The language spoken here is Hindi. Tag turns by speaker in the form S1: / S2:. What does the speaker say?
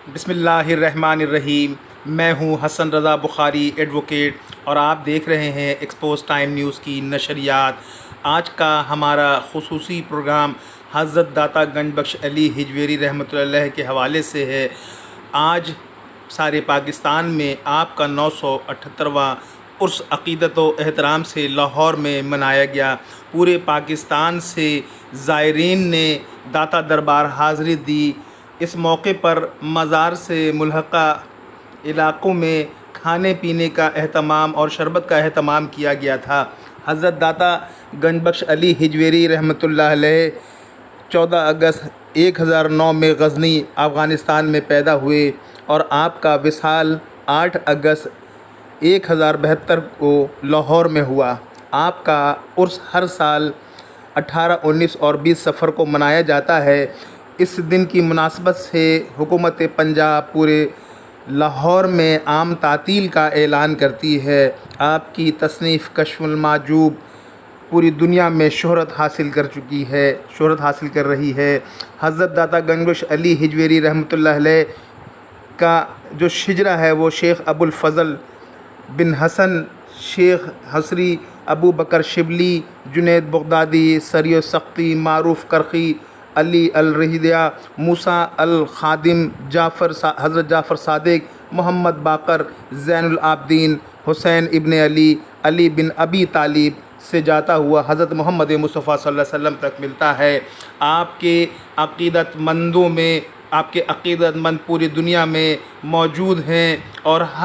S1: बिस्मिल्लाहिर्रहमानिर्रहीम। मैं हूं हसन रज़ा बुखारी एडवोकेट और आप देख रहे हैं एक्सपोज टाइम न्यूज़ की नशरियात। आज का हमारा खुसूसी प्रोग्राम हज़रत दाता गंज बख्श अली हिजवेरी रहमतुल्लाह अलैह के हवाले से है। आज सारे पाकिस्तान में आपका 978वां उर्स अक़ीदत व एहतराम से लाहौर में मनाया गया। पूरे पाकिस्तान से ज़ायरीन ने दाता दरबार हाज़िरी दी। इस मौके पर मज़ार से मुल्हक़ा इलाक़ों में खाने पीने का एहतमाम और शरबत का एहतमाम किया गया था। हज़रत दाता गंज बख्श अली हिजवेरी रहमतुल्लाह अलैह 14 अगस्त 1009 में गज़नी अफ़ग़ानिस्तान में पैदा हुए और आपका विसाल 8 अगस्त 1072 को लाहौर में हुआ। आपका उर्स हर साल 18, 19 और 20 सफ़र को मनाया जाता है। इस दिन की मुनासबत से हुकूमत पंजाब पूरे लाहौर में आम तातील का ऐलान करती है। आपकी तसनीफ़ कश्फुल माजूब पूरी दुनिया में शोहरत हासिल कर रही है। हज़रत दाता गंज बख्श अली हिजवेरी रहमतुल्लाह अलैह का जो शिजरा है वो शेख अबुल फ़ज़ल बिन हसन, शेख हसरी, अबू बकर शिबली, जुनैद बगदादी, सरियो सख्ती, मारूफ़ करखी, अली अल रहिदिया, मूसा अल ख़ादिम, हज़रत जाफ़र सादिक, मोहम्मद बाकर, ज़ैनुल आबदीन, हुसैन इब्न अली, अली बिन अबी तालिब से जाता हुआ हज़रत मोहम्मद मुस्तफ़ा सल्लल्लाहु अलैहि वसल्लम तक मिलता है। आपके अक़ीदतमंदों में आपके अक़ीदतमंद पूरी दुनिया में मौजूद हैं और हर